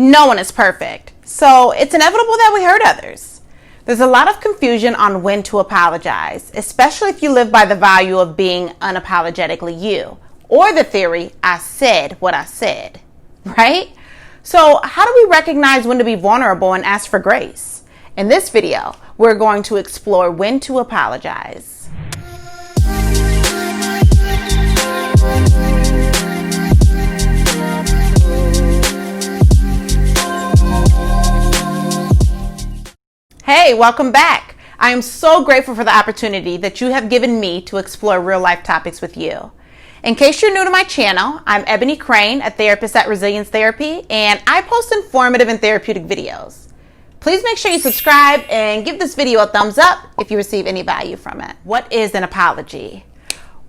No one is perfect, so it's inevitable that we hurt others. There's a lot of confusion on when to apologize, especially if you live by the value of being unapologetically you, or the theory, I said what I said, right? So how do we recognize when to be vulnerable and ask for grace? In this video, we're going to explore when to apologize. Hey, welcome back. I am so grateful for the opportunity that you have given me to explore real life topics with you. In case you're new to my channel, I'm Ebony Crane, a therapist at Resilience Therapy, and I post informative and therapeutic videos. Please make sure you subscribe and give this video a thumbs up if you receive any value from it. What is an apology?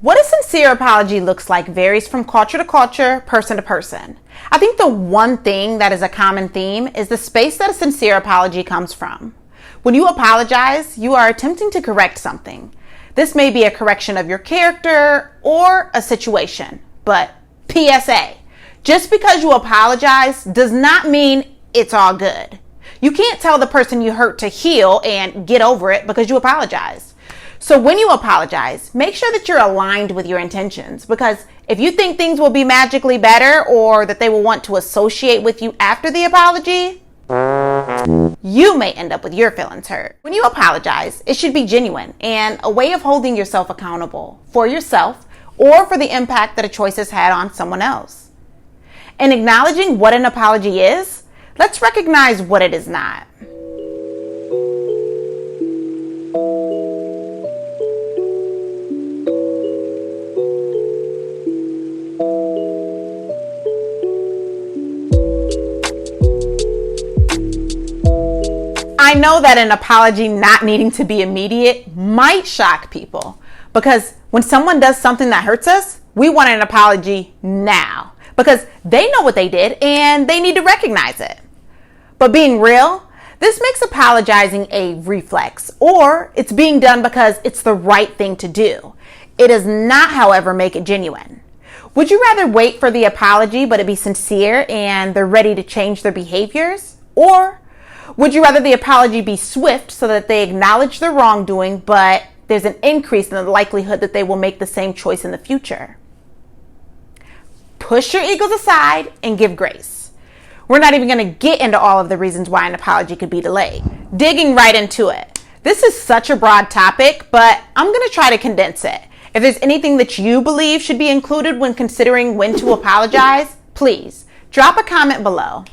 What a sincere apology looks like varies from culture to culture, person to person. I think the one thing that is a common theme is the space that a sincere apology comes from. When you apologize, you are attempting to correct something. This may be a correction of your character or a situation, but PSA, just because you apologize does not mean it's all good. You can't tell the person you hurt to heal and get over it because you apologize. So when you apologize, make sure that you're aligned with your intentions, because if you think things will be magically better or that they will want to associate with you after the apology, you may end up with your feelings hurt. When you apologize, it should be genuine and a way of holding yourself accountable for yourself or for the impact that a choice has had on someone else. In acknowledging what an apology is, let's recognize what it is not. I know that an apology not needing to be immediate might shock people, because when someone does something that hurts us, we want an apology now because they know what they did and they need to recognize it. But being real, this makes apologizing a reflex, or it's being done because it's the right thing to do. It does not, however, make it genuine. Would you rather wait for the apology but it be sincere and they're ready to change their behaviors? Or would you rather the apology be swift so that they acknowledge their wrongdoing, but there's an increase in the likelihood that they will make the same choice in the future? Push your egos aside and give grace. We're not even going to get into all of the reasons why an apology could be delayed. Digging right into it. This is such a broad topic, but I'm going to try to condense it. If there's anything that you believe should be included when considering when to apologize, please drop a comment below.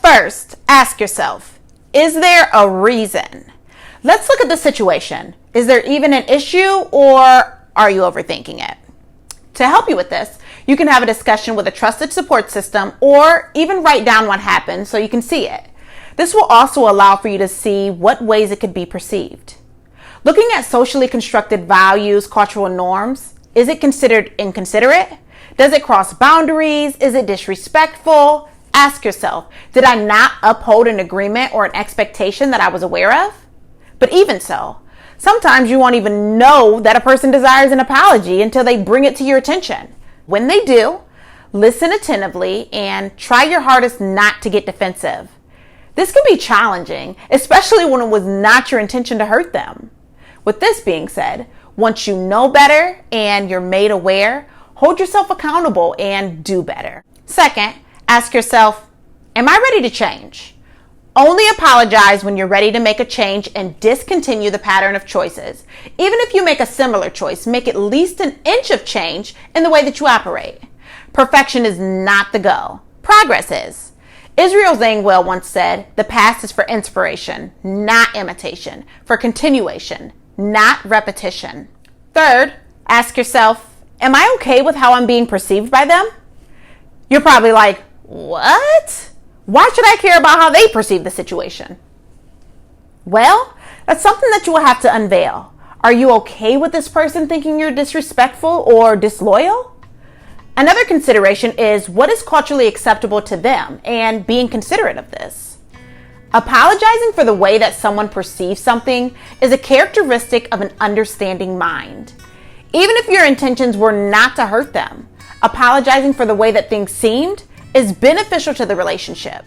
First, ask yourself, is there a reason? Let's look at the situation. Is there even an issue, or are you overthinking it? To help you with this, you can have a discussion with a trusted support system, or even write down what happened so you can see it. This will also allow for you to see what ways it could be perceived. Looking at socially constructed values, cultural norms, is it considered inconsiderate? Does it cross boundaries? Is it disrespectful? Ask yourself, did I not uphold an agreement or an expectation that I was aware of? But even so, sometimes you won't even know that a person desires an apology until they bring it to your attention. When they do, listen attentively and try your hardest not to get defensive. This can be challenging, especially when it was not your intention to hurt them. With this being said, once you know better and you're made aware, hold yourself accountable and do better. Second, ask yourself, am I ready to change? Only apologize when you're ready to make a change and discontinue the pattern of choices. Even if you make a similar choice, make at least an inch of change in the way that you operate. Perfection is not the goal. Progress is. Israel Zangwill once said, the past is for inspiration, not imitation, for continuation, not repetition. Third, ask yourself, am I okay with how I'm being perceived by them? You're probably like, what? Why should I care about how they perceive the situation? Well, that's something that you will have to unveil. Are you okay with this person thinking you're disrespectful or disloyal? Another consideration is what is culturally acceptable to them and being considerate of this. Apologizing for the way that someone perceives something is a characteristic of an understanding mind. Even if your intentions were not to hurt them, apologizing for the way that things seemed is beneficial to the relationship.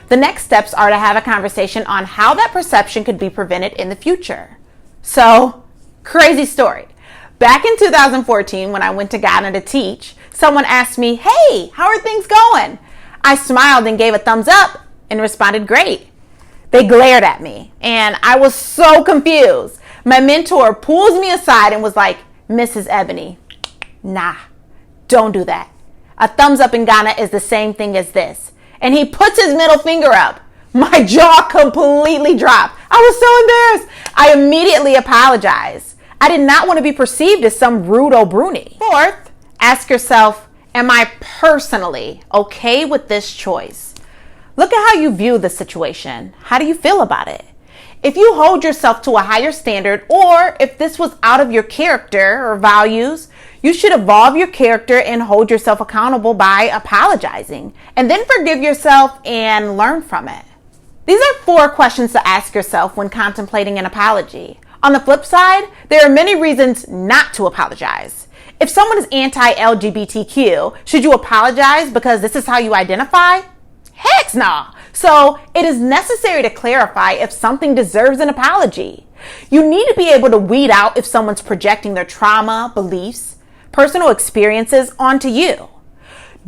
The next steps are to have a conversation on how that perception could be prevented in the future. So, crazy story. Back in 2014, when I went to Ghana to teach, someone asked me, "Hey, how are things going?" I smiled and gave a thumbs up and responded, "Great." They glared at me and I was so confused. My mentor pulls me aside and was like, "Mrs. Ebony, nah, don't do that. A thumbs up in Ghana is the same thing as this." And he puts his middle finger up. My jaw completely dropped. I was so embarrassed. I immediately apologized. I did not want to be perceived as some rude O'Bruni. Fourth, ask yourself, am I personally okay with this choice? Look at how you view the situation. How do you feel about it? If you hold yourself to a higher standard, or if this was out of your character or values, you should evolve your character and hold yourself accountable by apologizing, and then forgive yourself and learn from it. These are 4 questions to ask yourself when contemplating an apology. On the flip side, there are many reasons not to apologize. If someone is anti-LGBTQ, should you apologize because this is how you identify? Heck no. So it is necessary to clarify if something deserves an apology. You need to be able to weed out if someone's projecting their trauma, beliefs, personal experiences onto you.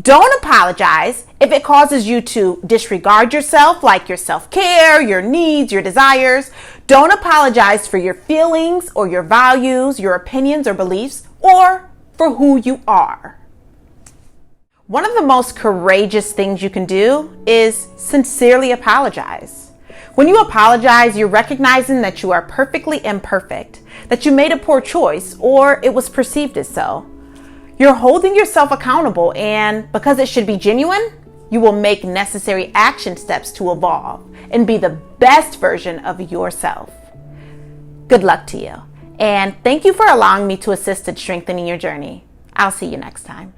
Don't apologize if it causes you to disregard yourself, like your self-care, your needs, your desires. Don't apologize for your feelings or your values, your opinions or beliefs, or for who you are. One of the most courageous things you can do is sincerely apologize. When you apologize, you're recognizing that you are perfectly imperfect, that you made a poor choice, or it was perceived as so. You're holding yourself accountable, and because it should be genuine, you will make necessary action steps to evolve and be the best version of yourself. Good luck to you, and thank you for allowing me to assist in strengthening your journey. I'll see you next time.